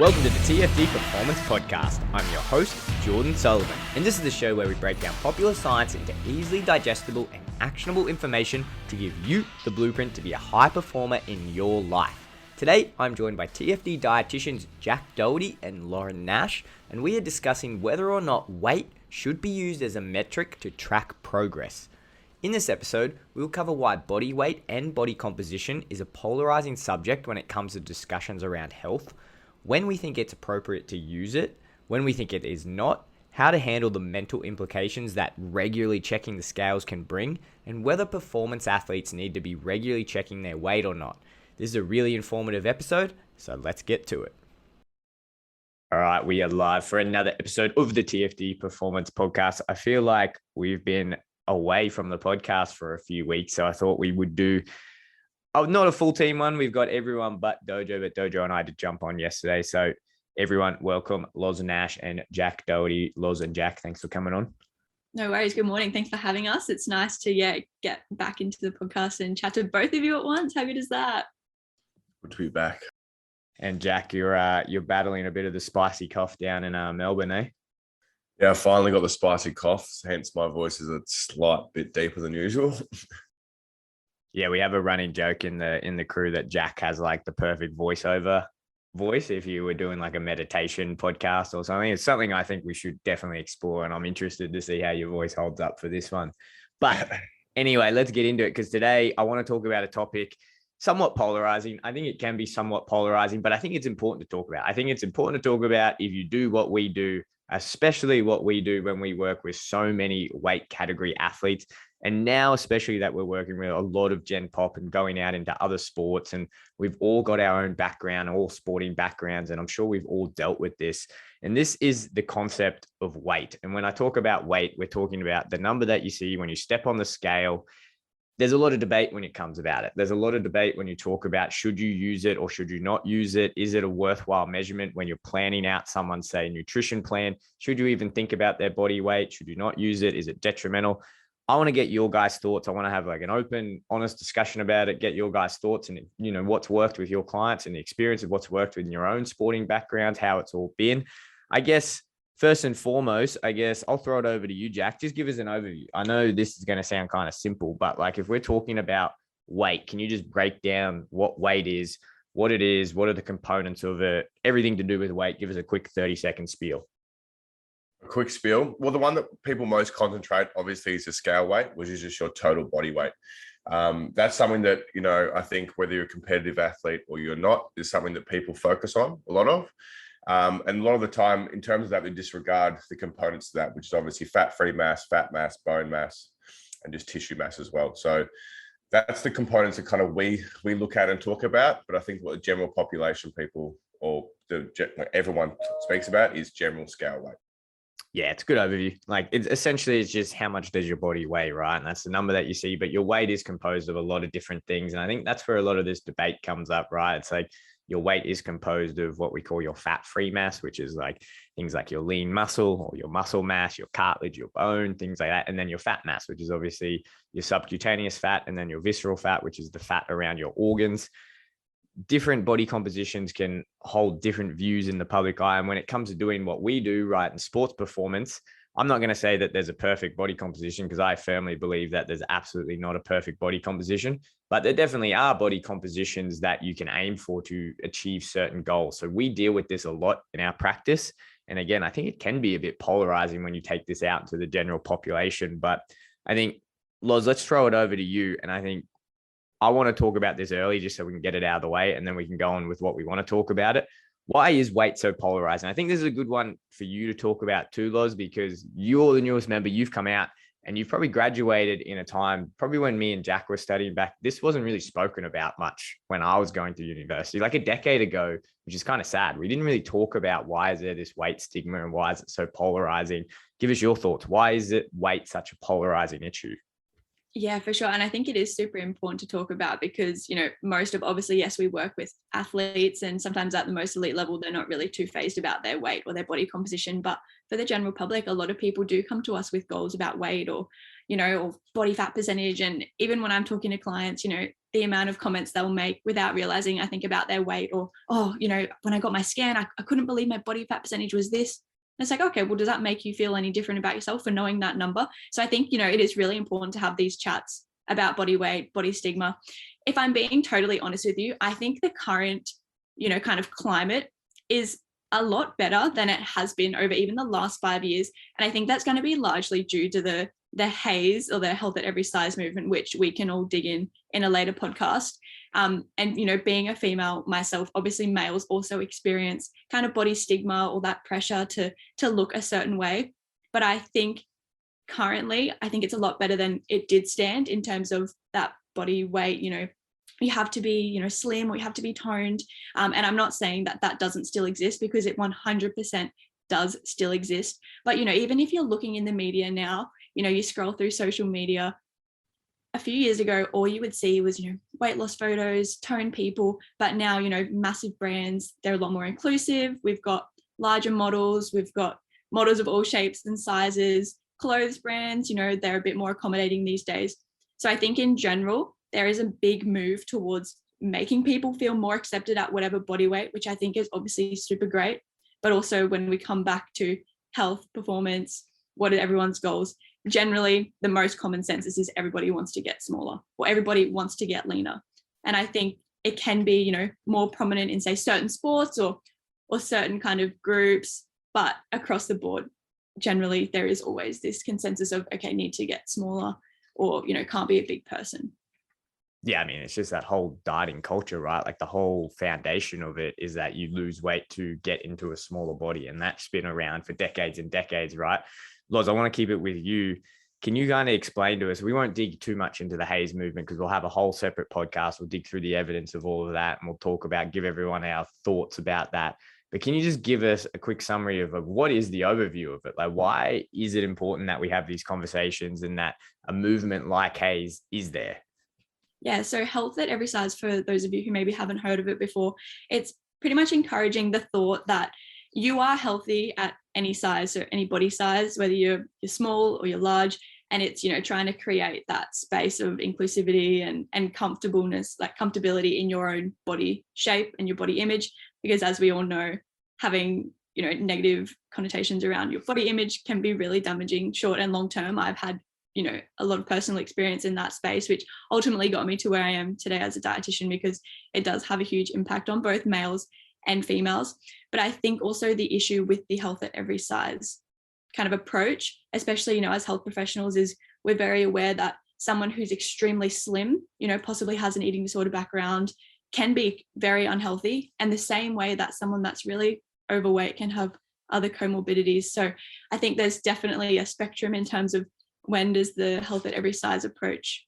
Welcome to the TFD Performance Podcast. I'm your host, Jordan Sullivan, and this is the show where we break down popular science into easily digestible and actionable information to give you the blueprint to be a high performer in your life. Today, I'm joined by TFD dietitians Jack Doherty and Lauren Nash, and we are discussing whether or not weight should be used as a metric to track progress. In this episode, we'll cover why body weight and body composition is a polarizing subject when it comes to discussions around health, when we think it's appropriate to use it, when we think it is not, how to handle the mental implications that regularly checking the scales can bring, and whether performance athletes need to be regularly checking their weight or not. This is a really informative episode, so let's get to it. All right, we are live for another episode of the TFD Performance Podcast. I feel like we've been away from the podcast for a few weeks, so I thought we would do not a full team one. We've got everyone but Dojo and I to jump on yesterday. So everyone, welcome Loz Nash and Jack Doherty. Loz and Jack, thanks for coming on. No worries. Good morning. Thanks for having us. It's nice to get back into the podcast and chat to both of you at once. How good is that? Good to be back. And Jack, you're battling a bit of the spicy cough down in Melbourne, eh? Yeah, I finally got the spicy cough, hence my voice is a slight bit deeper than usual. Yeah, we have a running joke in the crew that Jack has like the perfect voiceover voice if you were doing like a meditation podcast or something. It's something I think we should definitely explore, and I'm interested to see how your voice holds up for this one. But anyway, let's get into it, because today I want to talk about a topic somewhat polarizing. I think it can be somewhat polarizing, but I think it's important to talk about. I think it's important to talk about if you do what we do, especially what we do when we work with so many weight category athletes. And now, especially that we're working with a lot of Gen Pop and going out into other sports, and we've all got our own background, all sporting backgrounds, and I'm sure we've all dealt with this. And this is the concept of weight. And when I talk about weight, we're talking about the number that you see when you step on the scale. There's a lot of debate when it comes about it. There's a lot of debate when you talk about should you use it or should you not use it? Is it a worthwhile measurement when you're planning out someone's, say, nutrition plan? Should you even think about their body weight? Should you not use it? Is it detrimental? I want to get your guys' thoughts. I want to have like an open, honest discussion about it, get your guys' thoughts and, you know, what's worked with your clients and the experience of what's worked with your own sporting backgrounds, how it's all been. I guess first and foremost, I'll throw it over to you, Jack. Just give us an overview. I know this is going to sound kind of simple, but like if we're talking about weight, can you just break down what weight is, what it is, what are the components of it, everything to do with weight? Give us a quick 30-second spiel. A quick spiel. Well, the one that people most concentrate, obviously, is the scale weight, which is just your total body weight. That's something that, you know, I think whether you're a competitive athlete or you're not, is something that people focus on a lot of. And a lot of the time, in terms of that, we disregard the components of that, which is obviously fat-free mass, fat mass, bone mass, and just tissue mass as well. So that's the components that kind of we look at and talk about. But I think what the general population people or everyone speaks about is general scale weight. Yeah, it's a good overview. Like it's just how much does your body weigh, right? And that's the number that you see, but your weight is composed of a lot of different things. And I think that's where a lot of this debate comes up, right? It's like your weight is composed of what we call your fat-free mass, which is like things like your lean muscle or your muscle mass, your cartilage, your bone, things like that. And then your fat mass, which is obviously your subcutaneous fat, and then your visceral fat, which is the fat around your organs. Different body compositions can hold different views in the public eye. And when it comes to doing what we do, right, in sports performance, I'm not going to say that there's a perfect body composition, because I firmly believe that there's absolutely not a perfect body composition, but there definitely are body compositions that you can aim for to achieve certain goals. So we deal with this a lot in our practice. And again, I think it can be a bit polarizing when you take this out to the general population. But I think, Loz, let's throw it over to you. And I think I want to talk about this early just so we can get it out of the way, and then we can go on with what we want to talk about it. Why is weight so polarizing? I think this is a good one for you to talk about too, Loz, because you're the newest member. You've come out and you've probably graduated in a time, probably when me and Jack were studying back. This wasn't really spoken about much when I was going to university, like a decade ago, which is kind of sad. We didn't really talk about why is there this weight stigma and why is it so polarizing? Give us your thoughts. Why is weight such a polarizing issue? Yeah, for sure. And I think it is super important to talk about because, you know, obviously, yes, we work with athletes, and sometimes at the most elite level, they're not really too phased about their weight or their body composition. But for the general public, a lot of people do come to us with goals about weight or, you know, or body fat percentage. And even when I'm talking to clients, you know, the amount of comments they'll make without realizing, I think, about their weight, or, oh, you know, when I got my scan, I couldn't believe my body fat percentage was this. And it's like, okay, well, does that make you feel any different about yourself for knowing that number? So I think, you know, it is really important to have these chats about body weight, body stigma. If I'm being totally honest with you, I think the current, you know, kind of climate is a lot better than it has been over even the last 5 years. And I think that's going to be largely due to the HAZE, or the health at every size movement, which we can all dig in a later podcast. And, you know, being a female myself, obviously males also experience kind of body stigma or that pressure to look a certain way. But I think currently, I think it's a lot better than it did stand in terms of that body weight. You know, you have to be, you know, slim, or you have to be toned. And I'm not saying that that doesn't still exist, because it 100% does still exist. But, you know, even if you're looking in the media now, you know, you scroll through social media, a few years ago, all you would see was, you know, weight loss photos, toned people. But now, you know, massive brands, they're a lot more inclusive. We've got larger models. We've got models of all shapes and sizes. Clothes brands, you know, they're a bit more accommodating these days. So I think in general, there is a big move towards making people feel more accepted at whatever body weight, which I think is obviously super great. But also when we come back to health, performance, what are everyone's goals? Generally, the most common consensus is everybody wants to get smaller, or everybody wants to get leaner. And I think it can be, you know, more prominent in, say, certain sports or certain kind of groups, but across the board, generally there is always this consensus of, okay, need to get smaller, or, you know, can't be a big person. Yeah, I mean, it's just that whole dieting culture, right? Like the whole foundation of it is that you lose weight to get into a smaller body. And that's been around for decades and decades, right? Loz, I want to keep it with you. Can you kind of explain to us, we won't dig too much into the HAZE movement because we'll have a whole separate podcast. We'll dig through the evidence of all of that, and we'll talk about, give everyone our thoughts about that. But can you just give us a quick summary of what is the overview of it? Like, why is it important that we have these conversations and that a movement like HAZE is there? Yeah, so health at every size, for those of you who maybe haven't heard of it before, it's pretty much encouraging the thought that you are healthy at any size, or any body size, whether you're small or you're large. And it's, you know, trying to create that space of inclusivity and comfortableness, like comfortability in your own body shape and your body image. Because as we all know, having, you know, negative connotations around your body image can be really damaging short and long term. I've had, you know, a lot of personal experience in that space, which ultimately got me to where I am today as a dietitian, because it does have a huge impact on both males and females. But I think also the issue with the health at every size kind of approach, especially, you know, as health professionals, is we're very aware that someone who's extremely slim, you know, possibly has an eating disorder background, can be very unhealthy. And the same way that someone that's really overweight can have other comorbidities. So I think there's definitely a spectrum in terms of, when does the health at every size approach,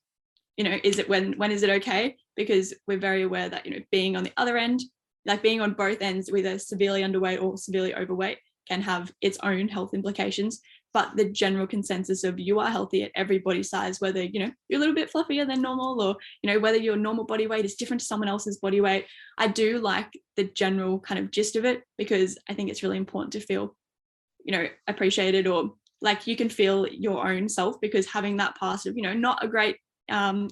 you know, is it when is it okay? Because we're very aware that, you know, being on the other end, like being on both ends, whether severely underweight or severely overweight, can have its own health implications. But the general consensus of you are healthy at every body size, whether, you know, you're a little bit fluffier than normal, or, you know, whether your normal body weight is different to someone else's body weight. I do like the general kind of gist of it, because I think it's really important to feel, you know, appreciated, or like you can feel your own self. Because having that past of, you know, not a great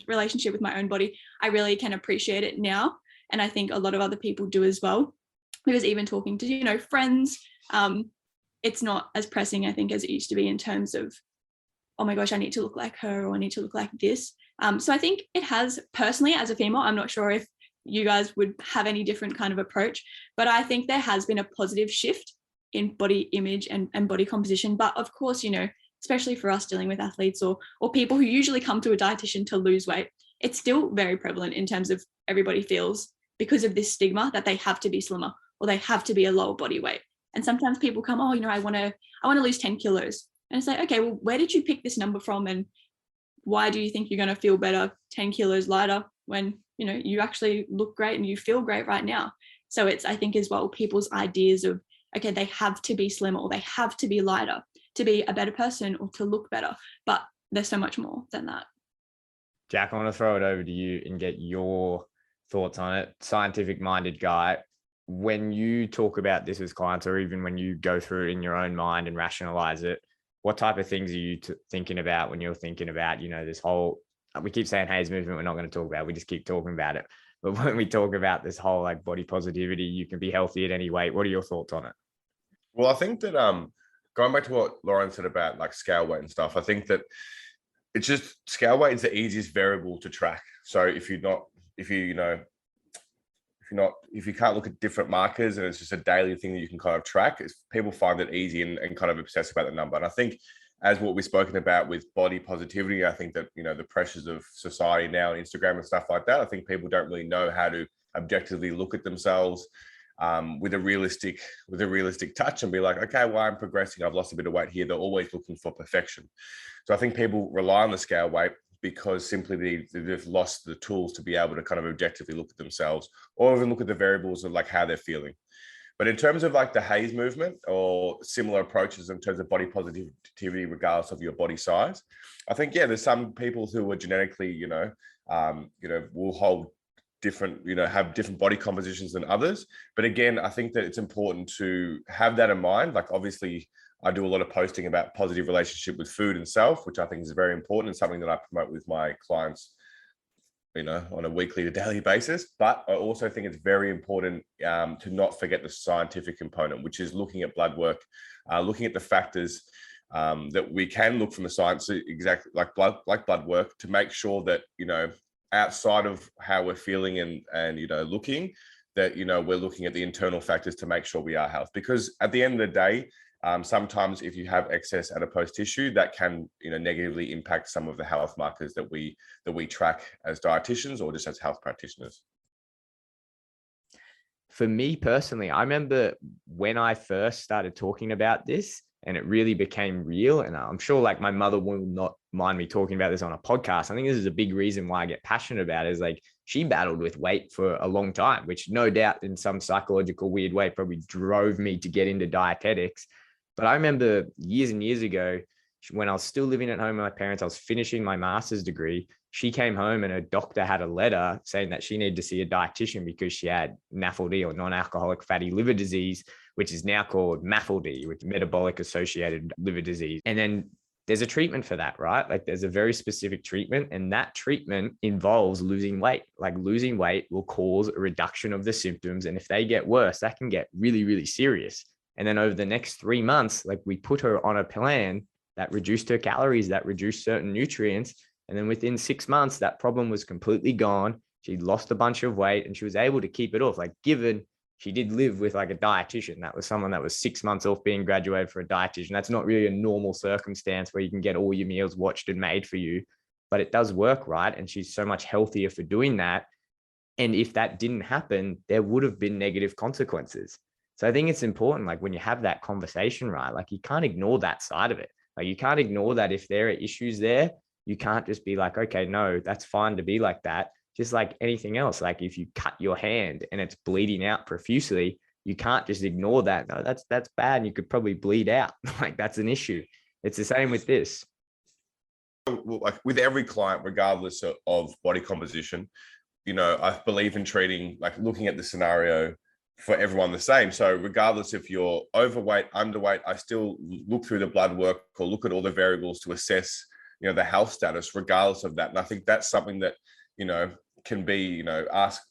relationship with my own body, I really can appreciate it now. And I think a lot of other people do as well, because even talking to, you know, friends, it's not as pressing, I think, as it used to be, in terms of, oh my gosh, I need to look like her, or I need to look like this. So I think it has, personally, as a female, I'm not sure if you guys would have any different kind of approach, but I think there has been a positive shift in body image and body composition. But of course, you know, especially for us dealing with athletes or people who usually come to a dietitian to lose weight, it's still very prevalent in terms of everybody feels, because of this stigma, that they have to be slimmer or they have to be a lower body weight. And sometimes people come, oh, you know, I want to lose 10 kilos. And it's like, okay, well, where did you pick this number from? And why do you think you're going to feel better 10 kilos lighter when, you know, you actually look great and you feel great right now? So it's, I think as well, people's ideas of, okay, they have to be slimmer or they have to be lighter to be a better person or to look better. But there's so much more than that. Jack, I want to throw it over to you and get your thoughts on it. Scientific minded guy. When you talk about this with clients, or even when you go through it in your own mind and rationalize it, what type of things are you thinking about when you're thinking about, you know, this whole we keep saying Hayes movement, we're not going to talk about it. We just keep talking about it. But when we talk about this whole like body positivity, you can be healthy at any weight. What are your thoughts on it? Well, I think that going back to what Lauren said about like scale weight and stuff, I think that it's just scale weight is the easiest variable to track. So if you can't look at different markers and it's just a daily thing that you can kind of track, people find it easy and kind of obsess about the number. And I think as what we've spoken about with body positivity, I think that, the pressures of society now, Instagram and stuff like that, I think people don't really know how to objectively look at themselves with a realistic touch and be like, okay, well, I'm progressing. I've lost a bit of weight here. They're always looking for perfection. So I think people rely on the scale weight because simply they've lost the tools to be able to kind of objectively look at themselves or even look at the variables of like how they're feeling. But in terms of like the Hayes movement or similar approaches in terms of body positivity, regardless of your body size, I think, there's some people who are genetically, will hold different, have different body compositions than others. But again, I think that it's important to have that in mind. Like obviously I do a lot of posting about positive relationship with food and self, which I think is very important and something that I promote with my clients, on a weekly to daily basis. But I also think it's very important to not forget the scientific component, which is looking at blood work, looking at the factors that we can look from the science, exactly like blood work, to make sure that, outside of how we're feeling and looking, that, we're looking at the internal factors to make sure we are healthy. Because at the end of the day, sometimes if you have excess adipose tissue, that can, negatively impact some of the health markers that we track as dietitians or just as health practitioners. For me personally, I remember when I first started talking about this and it really became real. And I'm sure like my mother will not mind me talking about this on a podcast. I think this is a big reason why I get passionate about it, is like she battled with weight for a long time, which no doubt in some psychological weird way probably drove me to get into dietetics. But I remember years and years ago, when I was still living at home with my parents, I was finishing my master's degree. She came home and her doctor had a letter saying that she needed to see a dietitian because she had NAFLD, or non-alcoholic fatty liver disease, which is now called MAFLD, which is metabolic associated liver disease. And then there's a treatment for that, right? Like there's a very specific treatment, and that treatment involves losing weight. Like losing weight will cause a reduction of the symptoms. And if they get worse, that can get really, really serious. And then over the next 3 months, like we put her on a plan that reduced her calories, that reduced certain nutrients. And then within 6 months, that problem was completely gone. She lost a bunch of weight and she was able to keep it off. Like given she did live with like a dietitian, that was someone that was 6 months off being graduated for a dietitian. That's not really a normal circumstance where you can get all your meals watched and made for you, but it does work, right? And she's so much healthier for doing that. And if that didn't happen, there would have been negative consequences. So I think it's important, like when you have that conversation, right? Like you can't ignore that side of it. Like you can't ignore that if there are issues there, you can't just be like, okay, no, that's fine to be like that. Just like anything else. Like if you cut your hand and it's bleeding out profusely, you can't just ignore that. No, that's bad. And you could probably bleed out. Like that's an issue. It's the same with this. Like with every client, regardless of body composition, I believe in treating, like looking at the scenario for everyone the same. So regardless if you're overweight, underweight, I still look through the blood work or look at all the variables to assess, the health status, regardless of that. And I think that's something that, can be,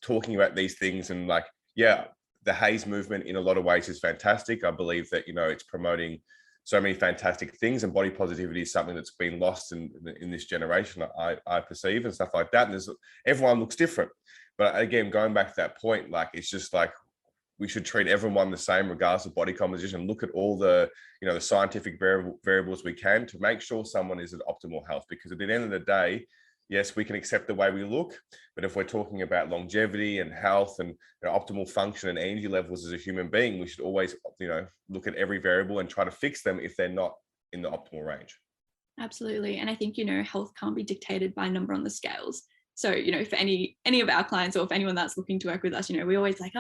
talking about these things. And like, the Hayes movement in a lot of ways is fantastic. I believe that, it's promoting so many fantastic things, and body positivity is something that's been lost in this generation, I perceive, and stuff like that. And everyone looks different. But again, going back to that point, like, it's just like, we should treat everyone the same regardless of body composition. Look at all the, the scientific variables we can to make sure someone is at optimal health. Because at the end of the day, yes, we can accept the way we look, but if we're talking about longevity and health and optimal function and energy levels as a human being, we should always, look at every variable and try to fix them if they're not in the optimal range. Absolutely. And I think, health can't be dictated by a number on the scales. So, for any of our clients, or if anyone that's looking to work with us, we always like,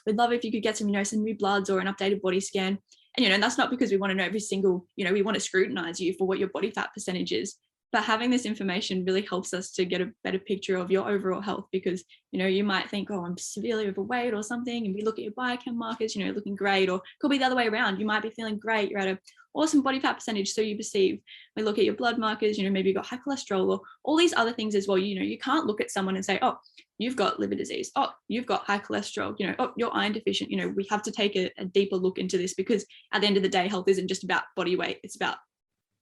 we'd love if you could get some, some new bloods or an updated body scan. And, and that's not because we want to know every single, we want to scrutinize you for what your body fat percentage is. But having this information really helps us to get a better picture of your overall health, because, you might think, I'm severely overweight or something. And we look at your biochem markers, looking great, or could be the other way around. You might be feeling great. You're at a or some body fat percentage. So you perceive, we look at your blood markers, maybe you've got high cholesterol or all these other things as well. You can't look at someone and say, oh, you've got liver disease. Oh, you've got high cholesterol, oh, you're iron deficient. We have to take a deeper look into this, because at the end of the day, health isn't just about body weight. It's about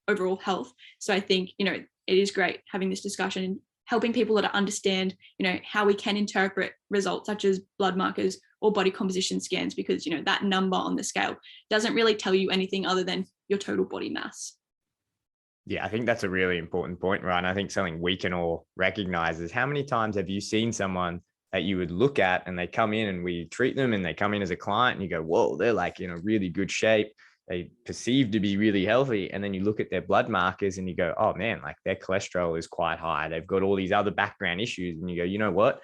overall health. So I think, it is great having this discussion and helping people to understand, how we can interpret results such as blood markers or body composition scans, because, that number on the scale doesn't really tell you anything other than your total body mass. Yeah, I think that's a really important point, right? And I think something we can all recognize is, how many times have you seen someone that you would look at and they come in and we treat them and they come in as a client and you go, whoa, they're like in a really good shape. They perceive to be really healthy. And then you look at their blood markers and you go, oh man, like their cholesterol is quite high. They've got all these other background issues. And you go, you know what?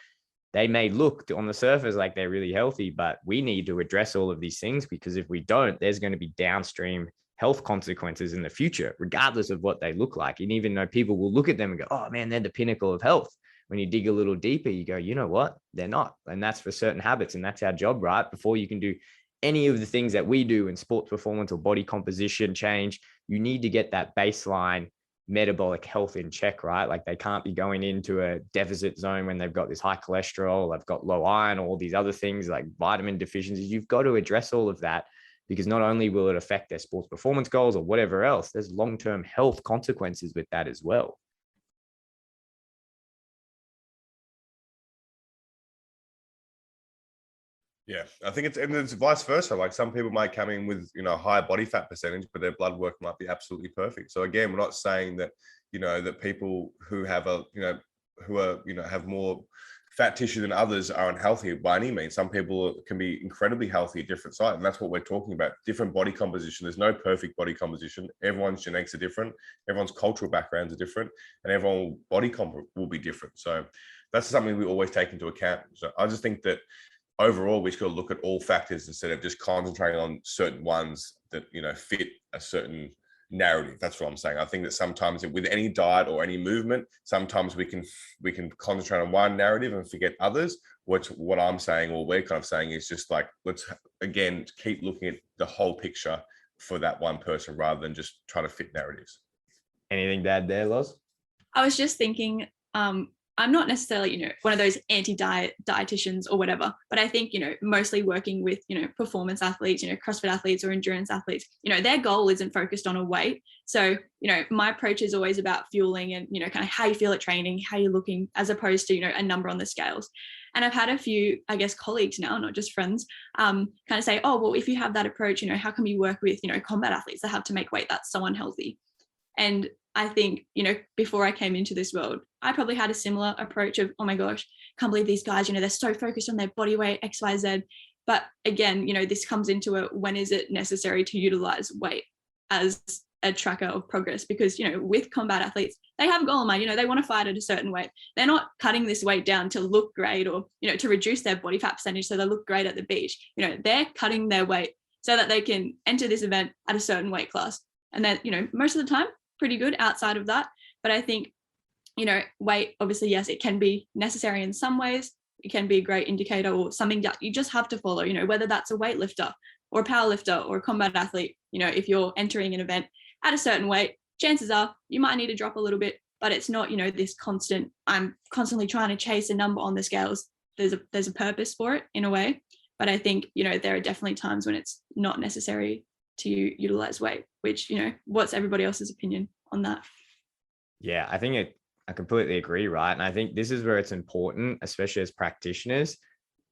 They may look on the surface like they're really healthy, but we need to address all of these things, because if we don't, there's going to be downstream health consequences in the future, regardless of what they look like. And even though people will look at them and go, oh man, they're the pinnacle of health, when you dig a little deeper, you go, you know what? They're not. And that's for certain habits. And that's our job, right? Before you can do any of the things that we do in sports performance or body composition change, you need to get that baseline metabolic health in check, right? Like they can't be going into a deficit zone when they've got this high cholesterol, they've got low iron, all these other things like vitamin deficiencies. You've got to address all of that, because not only will it affect their sports performance goals or whatever else, there's long-term health consequences with that as well. Yeah, I think it's vice versa. Like some people might come in with, high body fat percentage, but their blood work might be absolutely perfect. So again, we're not saying that, that people who have have more fat tissue than others are unhealthy by any means. Some people can be incredibly healthy at different sites. And that's what we're talking about. Different body composition. There's no perfect body composition. Everyone's genetics are different. Everyone's cultural backgrounds are different, and everyone's body comp will be different. So that's something we always take into account. So I just think that overall, we should look at all factors instead of just concentrating on certain ones that, fit a certain narrative. That's what I'm saying. I think that sometimes with any diet or any movement, sometimes we can concentrate on one narrative and forget others. What I'm saying, or we're kind of saying, is just like, let's again keep looking at the whole picture for that one person rather than just try to fit narratives. Anything to add there, Loz? I was just thinking, I'm not necessarily, one of those dietitians or whatever, but I think, mostly working with, performance athletes, CrossFit athletes or endurance athletes, their goal isn't focused on a weight. So, my approach is always about fueling and, kind of how you feel at training, how you're looking, as opposed to, a number on the scales. And I've had a few, I guess, colleagues now, not just friends, kind of say, oh, well, if you have that approach, how come you work with, combat athletes that have to make weight? That's so unhealthy. And I think, before I came into this world, I probably had a similar approach of, oh my gosh, can't believe these guys, they're so focused on their body weight, X, Y, Z. But again, this comes into it, when is it necessary to utilize weight as a tracker of progress? Because, with combat athletes, they have a goal in mind, they want to fight at a certain weight. They're not cutting this weight down to look great or, to reduce their body fat percentage so they look great at the beach. They're cutting their weight so that they can enter this event at a certain weight class. And then, most of the time, pretty good outside of that. But I think, weight, obviously, yes, it can be necessary in some ways. It can be a great indicator or something that you just have to follow, whether that's a weightlifter or a powerlifter or a combat athlete. If you're entering an event at a certain weight, chances are you might need to drop a little bit, but it's not, this constant, I'm constantly trying to chase a number on the scales. There's a purpose for it in a way. But I think, there are definitely times when it's not necessary to utilize weight, which, what's everybody else's opinion on that? Yeah, I completely agree, right? And I think this is where it's important, especially as practitioners,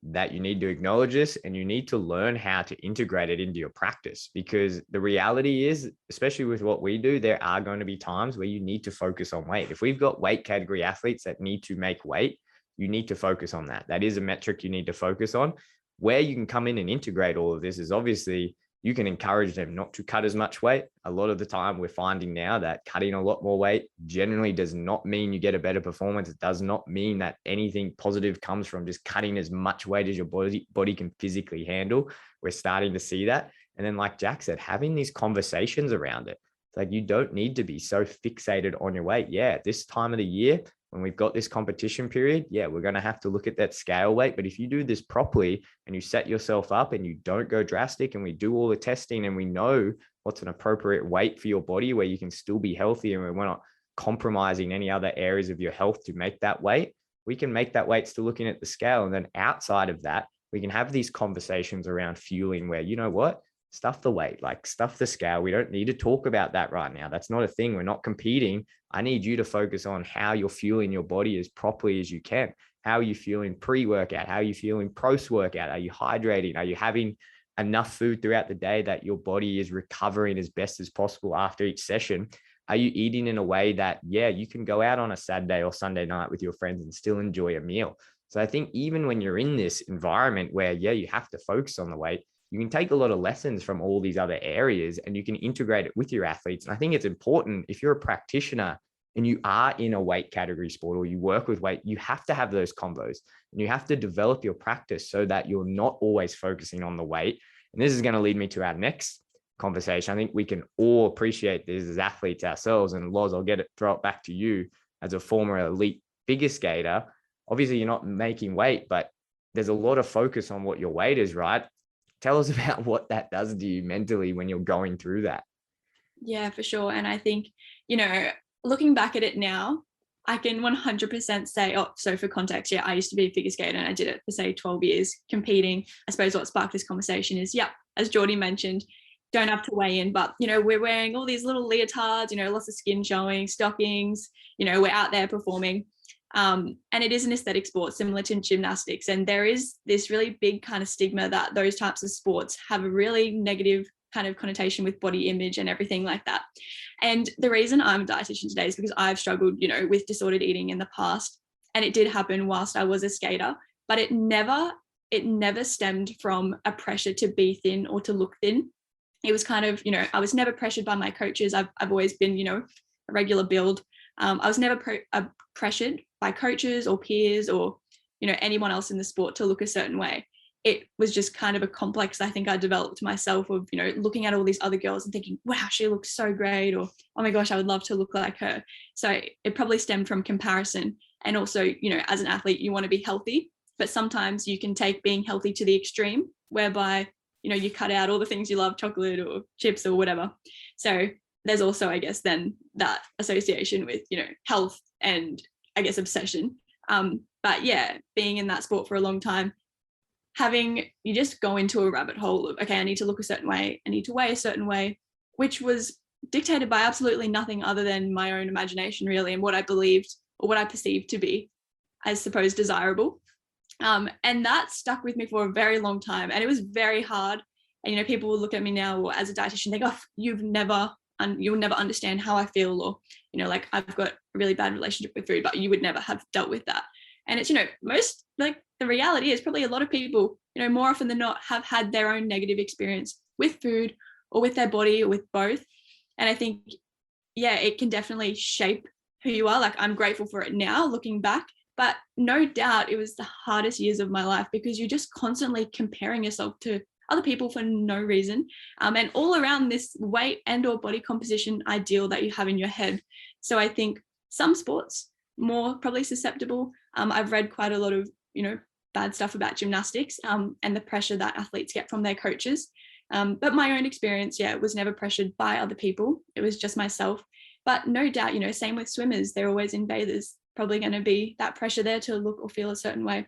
that you need to acknowledge this and you need to learn how to integrate it into your practice. Because the reality is, especially with what we do, there are going to be times where you need to focus on weight. If we've got weight category athletes that need to make weight, you need to focus on that. That is a metric you need to focus on. Where you can come in and integrate all of this is obviously you can encourage them not to cut as much weight. A lot of the time we're finding now that cutting a lot more weight generally does not mean you get a better performance. It does not mean that anything positive comes from just cutting as much weight as your body can physically handle. We're starting to see that. And then like Jack said, having these conversations around it. It's like, you don't need to be so fixated on your weight. Yeah, this time of the year, when we've got this competition period, yeah, we're going to have to look at that scale weight. But if you do this properly and you set yourself up and you don't go drastic and we do all the testing and we know what's an appropriate weight for your body where you can still be healthy and we're not compromising any other areas of your health to make that weight, we can make that weight still looking at the scale. And then outside of that, we can have these conversations around fueling where, you know what, stuff the weight, like stuff the scale. We don't need to talk about that right now. That's not a thing. We're not competing. I need you to focus on how you're fueling your body as properly as you can. How are you feeling pre-workout? How are you feeling post-workout? Are you hydrating? Are you having enough food throughout the day that your body is recovering as best as possible after each session? Are you eating in a way that, yeah, you can go out on a Saturday or Sunday night with your friends and still enjoy a meal? So I think even when you're in this environment where, yeah, you have to focus on the weight, you can take a lot of lessons from all these other areas and you can integrate it with your athletes. And I think it's important if you're a practitioner and you are in a weight category sport or you work with weight, you have to have those combos and you have to develop your practice so that you're not always focusing on the weight. And this is going to lead me to our next conversation. I think we can all appreciate this as athletes ourselves. And Loz, I'll throw it back to you as a former elite figure skater. Obviously, you're not making weight, but there's a lot of focus on what your weight is, right? Tell us about what that does to you mentally when you're going through that. Yeah, for sure. And I think, looking back at it now, I can 100% say, so for context, yeah, I used to be a figure skater and I did it for say 12 years competing. I suppose what sparked this conversation is, as Geordie mentioned, don't have to weigh in, but, we're wearing all these little leotards, lots of skin showing, stockings, we're out there performing. And it is an aesthetic sport similar to gymnastics. And there is this really big kind of stigma that those types of sports have a really negative kind of connotation with body image and everything like that. And the reason I'm a dietitian today is because I've struggled, with disordered eating in the past. And it did happen whilst I was a skater, but it never stemmed from a pressure to be thin or to look thin. It was kind of, I was never pressured by my coaches. I've always been, a regular build. I was never pressured by coaches or peers or, anyone else in the sport to look a certain way. It was just kind of a complex I think I developed myself of, looking at all these other girls and thinking, wow, she looks so great, or, oh my gosh, I would love to look like her. So it probably stemmed from comparison. And also, as an athlete, you want to be healthy, but sometimes you can take being healthy to the extreme whereby, you cut out all the things you love, chocolate or chips or whatever. So there's also, I guess, then that association with, health and I guess obsession. But yeah, being in that sport for a long time, you just go into a rabbit hole of, okay, I need to look a certain way, I need to weigh a certain way, which was dictated by absolutely nothing other than my own imagination, really, and what I believed or what I perceived to be, I suppose, desirable. And that stuck with me for a very long time. And it was very hard. And, people will look at me now as a dietitian, they go, oh, you'll never understand how I feel, or, like I've got a really bad relationship with food, but you would never have dealt with that. And it's, most, like, the reality is probably a lot of people, more often than not, have had their own negative experience with food or with their body or with both. And I think, yeah, it can definitely shape who you are. Like, I'm grateful for it now looking back, but no doubt it was the hardest years of my life because you're just constantly comparing yourself to other people for no reason, and all around this weight and or body composition ideal that you have in your head. So I think some sports more probably susceptible. I've read quite a lot of bad stuff about gymnastics and the pressure that athletes get from their coaches, but my own experience, was never pressured by other people. It was just myself. But no doubt, same with swimmers, they're always in bathers, probably going to be that pressure there to look or feel a certain way.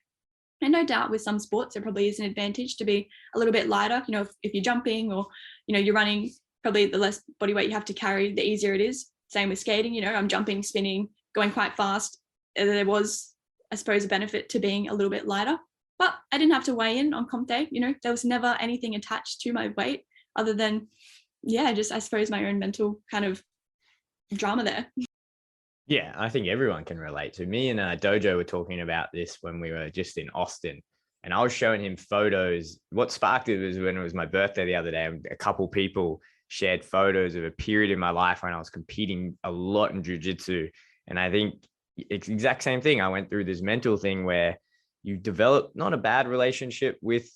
And no doubt with some sports, there probably is an advantage to be a little bit lighter. If you're jumping or, you're running, probably the less body weight you have to carry, the easier it is. Same with skating, I'm jumping, spinning, going quite fast. There was, I suppose, a benefit to being a little bit lighter, but I didn't have to weigh in on comp day. There was never anything attached to my weight other than, just, I suppose, my own mental kind of drama there. Yeah, I think everyone can relate to. Me and Dojo were talking about this when we were just in Austin, and I was showing him photos. What sparked it was when it was my birthday the other day, a couple people shared photos of a period in my life when I was competing a lot in jiu-jitsu. And I think it's the exact same thing. I went through this mental thing where you develop not a bad relationship with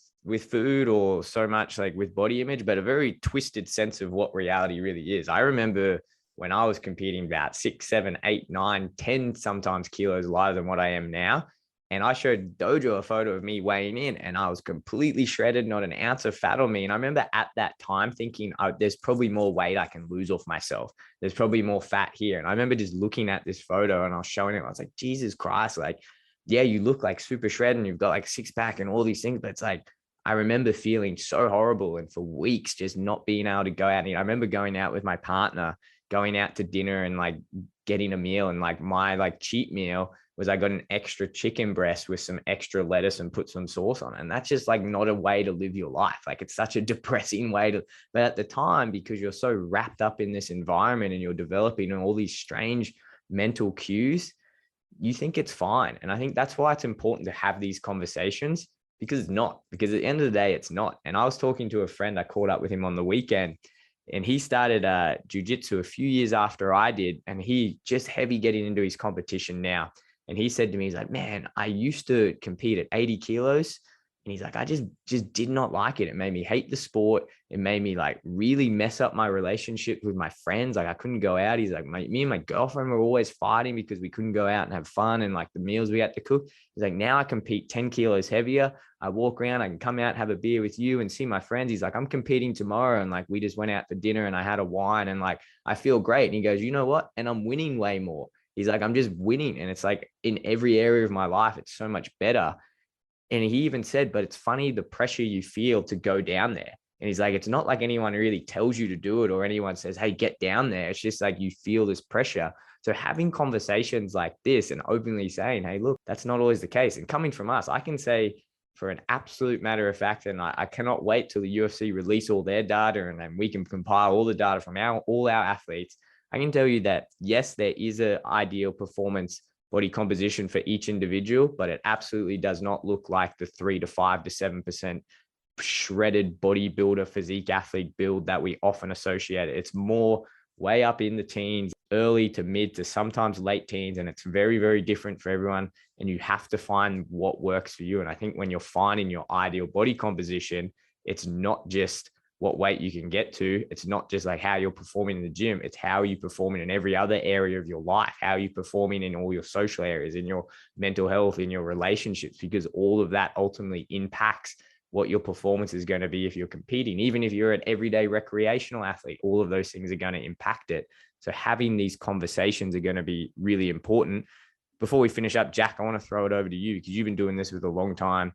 food or so much like with body image, but a very twisted sense of what reality really is. I remember when I was competing about 6, 7, 8, 9, 10, sometimes kilos lighter than what I am now. And I showed Dojo a photo of me weighing in, and I was completely shredded, not an ounce of fat on me. And I remember at that time thinking, oh, there's probably more weight I can lose off myself. There's probably more fat here. And I remember just looking at this photo and I was showing it. I was like, Jesus Christ, like, yeah, you look like super shredded and you've got like six pack and all these things, but it's like, I remember feeling so horrible and for weeks just not being able to go out and eat. I remember going out with my partner, going out to dinner and like getting a meal, and like my like cheat meal was I got an extra chicken breast with some extra lettuce and put some sauce on it. And that's just like not a way to live your life. Like it's such a depressing way to, but at the time, because you're so wrapped up in this environment and you're developing all these strange mental cues, you think it's fine. And I think that's why it's important to have these conversations, because it's not, because at the end of the day, it's not. And I was talking to a friend, I caught up with him on the weekend, and he started jiu-jitsu a few years after I did. And he just heavy getting into his competition now. And he said to me, he's like, man, I used to compete at 80 kilos. And he's like, I just did not like it. It made me hate the sport. It made me like really mess up my relationship with my friends. Like I couldn't go out. He's like, me and my girlfriend were always fighting because we couldn't go out and have fun. And like the meals we had to cook. He's like, now I compete 10 kilos heavier. I walk around, I can come out, have a beer with you and see my friends. He's like, I'm competing tomorrow. And like, we just went out for dinner and I had a wine and like, I feel great. And he goes, you know what? And I'm winning way more. He's like, I'm just winning. And it's like in every area of my life, it's so much better. And he even said, but it's funny, the pressure you feel to go down there. And he's like, it's not like anyone really tells you to do it or anyone says, hey, get down there. It's just like you feel this pressure. So having conversations like this and openly saying, hey, look, that's not always the case. And coming from us, I can say for an absolute matter of fact, and I cannot wait till the UFC release all their data and then we can compile all the data from all our athletes. I can tell you that, yes, there is an ideal performance body composition for each individual, but it absolutely does not look like the 3 to 5 to 7% shredded bodybuilder physique athlete build that we often associate. It's more way up in the teens, early to mid to sometimes late teens. And it's very, very different for everyone. And you have to find what works for you. And I think when you're finding your ideal body composition, it's not just what weight you can get to. It's not just like how you're performing in the gym. It's how you're performing in every other area of your life, how you're performing in all your social areas, in your mental health, in your relationships, because all of that ultimately impacts what your performance is going to be if you're competing. Even if you're an everyday recreational athlete, all of those things are going to impact it. So having these conversations are going to be really important. Before we finish up, Jack, I want to throw it over to you because you've been doing this with a long time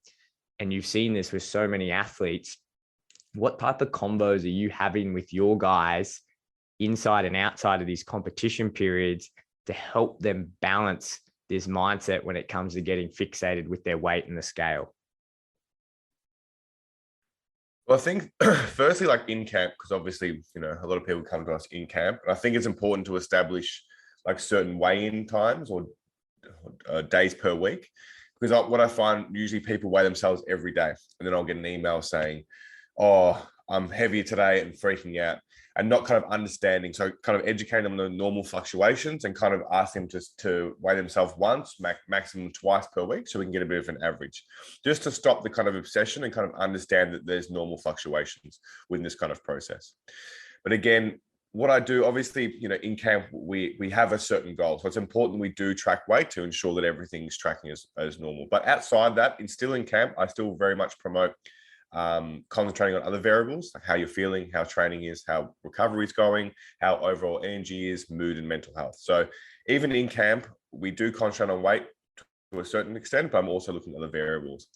and you've seen this with so many athletes. What type of combos are you having with your guys inside and outside of these competition periods to help them balance this mindset when it comes to getting fixated with their weight and the scale? Well, I think firstly, like in camp, because obviously, you know, a lot of people come to us in camp. And I think it's important to establish like certain weigh-in times or days per week. Because what I find, usually people weigh themselves every day. And then I'll get an email saying, oh, I'm heavier today and freaking out, and not kind of understanding. So kind of educating them on the normal fluctuations and kind of ask them to weigh themselves once, maximum twice per week, so we can get a bit of an average, just to stop the kind of obsession and kind of understand that there's normal fluctuations within this kind of process. But again, what I do, obviously, you know, in camp, we have a certain goal. So it's important we do track weight to ensure that everything's tracking as normal. But outside that, still in camp, I still very much promote concentrating on other variables, like how you're feeling, how training is, how recovery is going, how overall energy is, mood and mental health. So even in camp, we do concentrate on weight to a certain extent, but I'm also looking at other variables.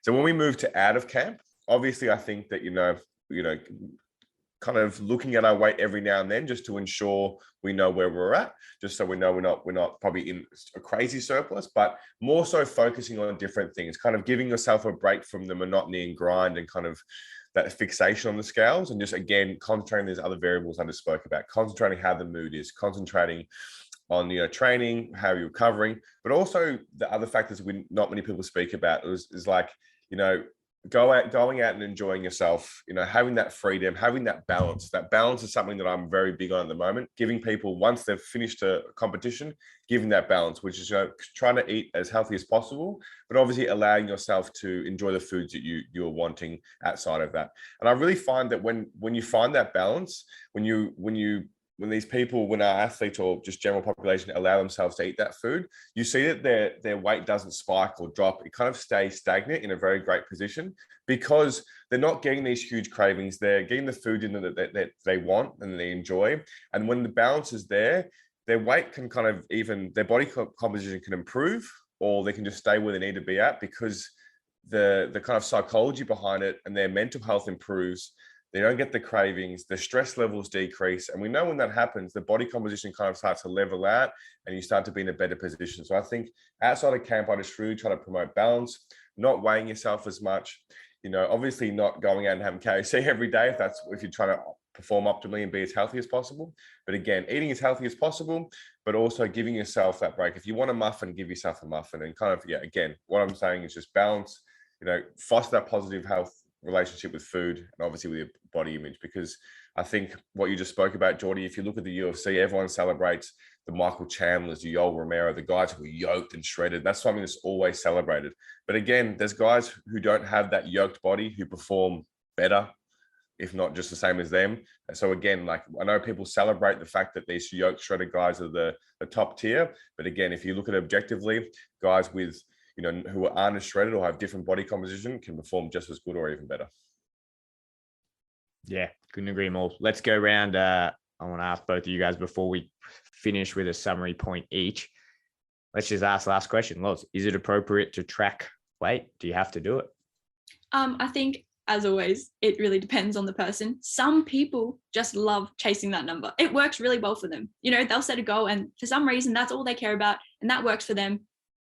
So when we move to out of camp, obviously I think that, you know, kind of looking at our weight every now and then just to ensure we know where we're at, just so we know we're not probably in a crazy surplus, but more so focusing on different things, kind of giving yourself a break from the monotony and grind and kind of that fixation on the scales, and just again concentrating these other variables I just spoke about, concentrating how the mood is, concentrating on, you know, training, how you're recovering, but also the other factors not many people speak about is like, you know, going out and enjoying yourself, you know, having that freedom, having that balance. That balance is something that I'm very big on at the moment, giving people, once they've finished a competition, giving that balance, which is, you know, trying to eat as healthy as possible, but obviously allowing yourself to enjoy the foods that you're wanting outside of that. And I really find that when you find that balance, when you when these people, when our athletes or just general population allow themselves to eat that food, you see that their weight doesn't spike or drop. It kind of stays stagnant in a very great position because they're not getting these huge cravings. They're getting the food in that they want and they enjoy. And when the balance is there, their weight can kind of their body composition can improve, or they can just stay where they need to be at because the kind of psychology behind it and their mental health improves. They don't get the cravings, the stress levels decrease. And we know when that happens, the body composition kind of starts to level out and you start to be in a better position. So I think outside of camp, I just really try to promote balance, not weighing yourself as much, obviously not going out and having KFC every day if you're trying to perform optimally and be as healthy as possible. But again, eating as healthy as possible, but also giving yourself that break. If you want a muffin, give yourself a muffin. And kind of, again, what I'm saying is just balance, foster that positive health relationship with food and obviously with your body image, because I think what you just spoke about, Geordie, if you look at the UFC, everyone celebrates the Michael Chandlers, the Yoel Romero, the guys who were yoked and shredded. That's something that's always celebrated. But again, there's guys who don't have that yoked body who perform better, if not just the same as them. And so again, like I know people celebrate the fact that these yoked shredded guys are the top tier. But again, if you look at it objectively, guys with who aren't as shredded or have different body composition can perform just as good or even better. Yeah, couldn't agree more. Let's go around. I want to ask both of you guys before we finish with a summary point each. Let's just ask the last question. Loz, is it appropriate to track weight? Do you have to do it? I think, as always, it really depends on the person. Some people just love chasing that number. It works really well for them. They'll set a goal and for some reason that's all they care about and that works for them.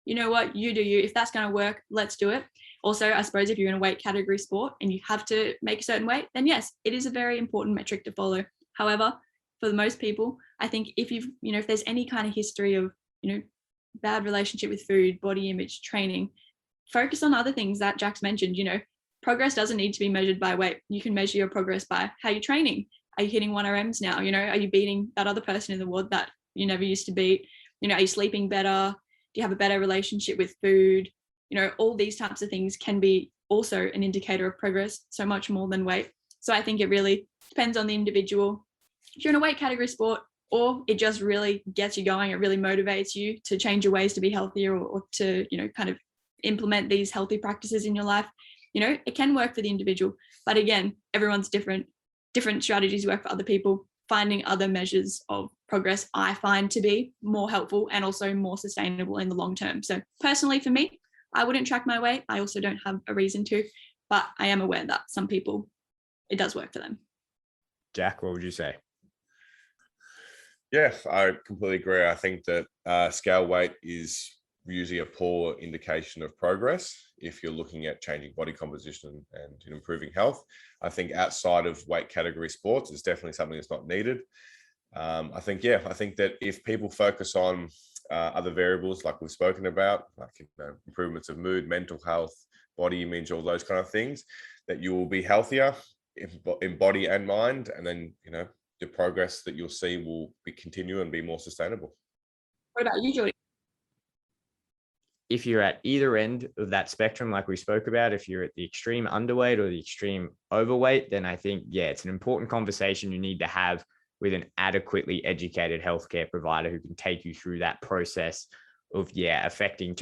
You know what, you do you. If that's going to work, let's do it. Also, I suppose if you're in a weight category sport and you have to make a certain weight, then yes, it is a very important metric to follow. However, for the most people, I think if if there's any kind of history of, bad relationship with food, body image, training, focus on other things that Jack's mentioned. Progress doesn't need to be measured by weight. You can measure your progress by how you're training. Are you hitting 1RMs now? Are you beating that other person in the ward that you never used to beat? Are you sleeping better? Do you have a better relationship with food? All these types of things can be also an indicator of progress, so much more than weight. So I think it really depends on the individual. If you're in a weight category sport, or it just really gets you going, it really motivates you to change your ways to be healthier or to, kind of implement these healthy practices in your life, it can work for the individual. But again, everyone's different. Different strategies work for other people. Finding other measures of progress I find to be more helpful and also more sustainable in the long term. So personally for me, I wouldn't track my weight. I also don't have a reason to, but I am aware that some people, it does work for them. Jack, what would you say? Yeah, I completely agree. I think that scale weight is usually a poor indication of progress if you're looking at changing body composition and improving health. I think outside of weight category sports, it's definitely something that's not needed. I think that if people focus on other variables like we've spoken about, like improvements of mood, mental health, body image, all those kind of things, that you will be healthier in body and mind, and then the progress that you'll see will be continue and be more sustainable. What about you, Geordie? If you're at either end of that spectrum, like we spoke about, if you're at the extreme underweight or the extreme overweight, then I think, it's an important conversation you need to have with an adequately educated healthcare provider who can take you through that process of, affecting,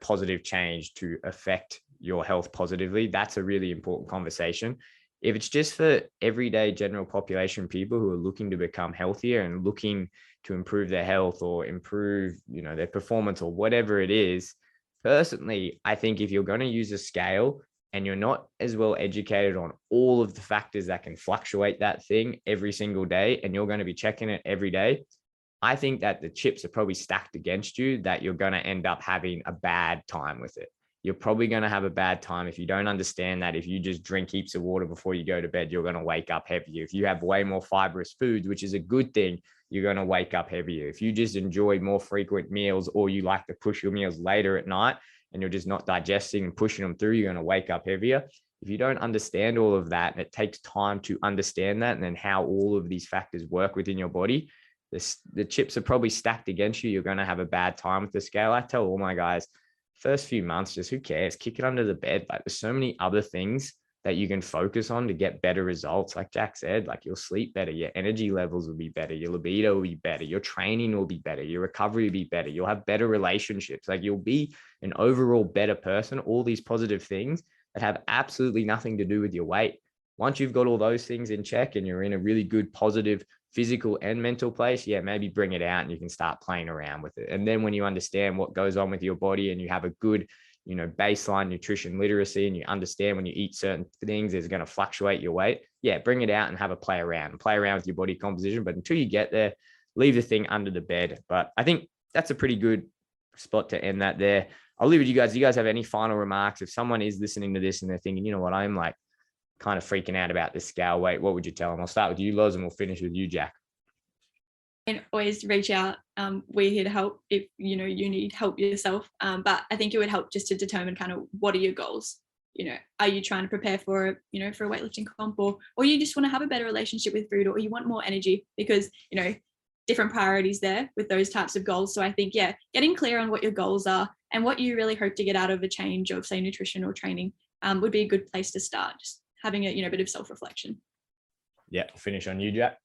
positive change to affect your health positively. That's a really important conversation. If it's just for everyday general population people who are looking to become healthier and looking to improve their health or improve, their performance or whatever it is, personally, I think if you're going to use a scale and you're not as well educated on all of the factors that can fluctuate that thing every single day, and you're going to be checking it every day, I think that the chips are probably stacked against you, that you're going to end up having a bad time with it. You're probably going to have a bad time if you don't understand that if you just drink heaps of water before you go to bed, you're going to wake up heavier. If you have way more fibrous foods, which is a good thing, you're going to wake up heavier. If you just enjoy more frequent meals, or you like to push your meals later at night and you're just not digesting and pushing them through, you're going to wake up heavier. If you don't understand all of that, and it takes time to understand that, and then how all of these factors work within your body, the chips are probably stacked against you. You're going to have a bad time with the scale. I tell all my guys, first few months, just who cares? Kick it under the bed. Like, there's so many other things that you can focus on to get better results. Like Jack said, like you'll sleep better, your energy levels will be better, your libido will be better, your training will be better, your recovery will be better, you'll have better relationships, like you'll be an overall better person. All these positive things that have absolutely nothing to do with your weight. Once you've got all those things in check and you're in a really good, positive physical and mental place, yeah, maybe bring it out and you can start playing around with it. And then when you understand what goes on with your body and you have a good, baseline nutrition literacy and you understand when you eat certain things is going to fluctuate your weight, yeah, bring it out and have a play around with your body composition. But until you get there, leave the thing under the bed. But I think that's a pretty good spot to end that there. I'll leave it to you guys. Do you guys have any final remarks? If someone is listening to this and they're thinking, you know what, I'm like kind of freaking out about this scale weight, what would you tell them? I'll start with you, Loz, and we'll finish with you, Jack. And always reach out. We're here to help if you need help yourself. But I think it would help just to determine kind of what are your goals. Are you trying to prepare for a weightlifting comp, or you just want to have a better relationship with food, or you want more energy? Because different priorities there with those types of goals. So I think getting clear on what your goals are and what you really hope to get out of a change of, say, nutrition or training would be a good place to start. Just having a bit of self-reflection. Yeah, finish on you, Jack.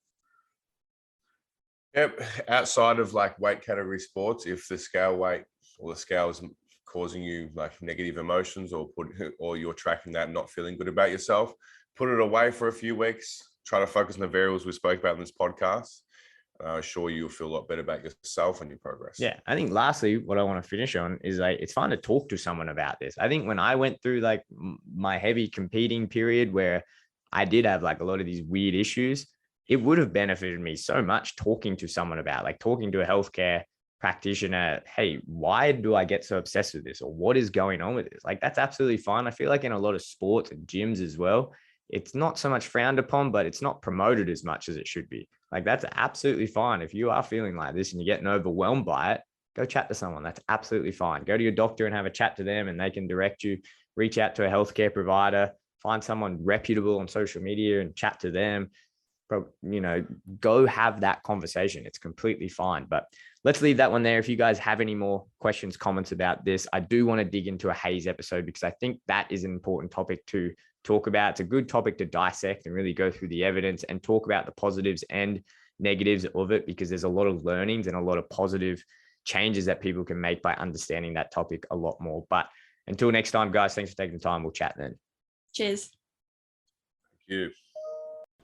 Yep. Outside of like weight category sports, if the scale weight or the scale is causing you like negative emotions or you're tracking that and not feeling good about yourself, put it away for a few weeks. Try to focus on the variables we spoke about in this podcast. I'm sure you'll feel a lot better about yourself and your progress. Yeah. I think lastly, what I want to finish on is like, it's fun to talk to someone about this. I think when I went through like my heavy competing period where I did have like a lot of these weird issues, it would have benefited me so much talking to someone about, like talking to a healthcare practitioner. Hey, why do I get so obsessed with this? Or what is going on with this? Like, that's absolutely fine. I feel like in a lot of sports and gyms as well, it's not so much frowned upon, but it's not promoted as much as it should be. Like, that's absolutely fine. If you are feeling like this and you're getting overwhelmed by it, go chat to someone. That's absolutely fine. Go to your doctor and have a chat to them and they can direct you. Reach out to a healthcare provider, find someone reputable on social media and chat to them. Go have that conversation. It's completely fine. But let's leave that one there. If you guys have any more questions, comments about this, I do want to dig into a Haze episode because I think that is an important topic to talk about. It's a good topic to dissect and really go through the evidence and talk about the positives and negatives of it, because there's a lot of learnings and a lot of positive changes that people can make by understanding that topic a lot more. But until next time, guys, thanks for taking the time. We'll chat then. Cheers. Thank you.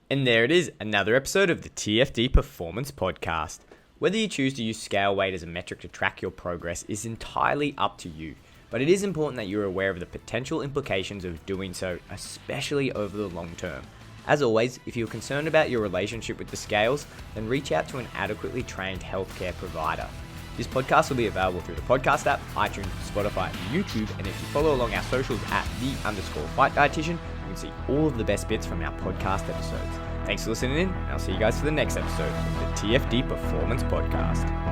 And there it is, another episode of the TFD Performance Podcast. Whether you choose to use scale weight as a metric to track your progress is entirely up to you, but it is important that you're aware of the potential implications of doing so, especially over the long term. As always, if you're concerned about your relationship with the scales, then reach out to an adequately trained healthcare provider. This podcast will be available through the podcast app, iTunes, Spotify, and YouTube, and if you follow along our socials at @the_fight dietitian, you can see all of the best bits from our podcast episodes. Thanks for listening in, and I'll see you guys for the next episode of the TFD Performance Podcast.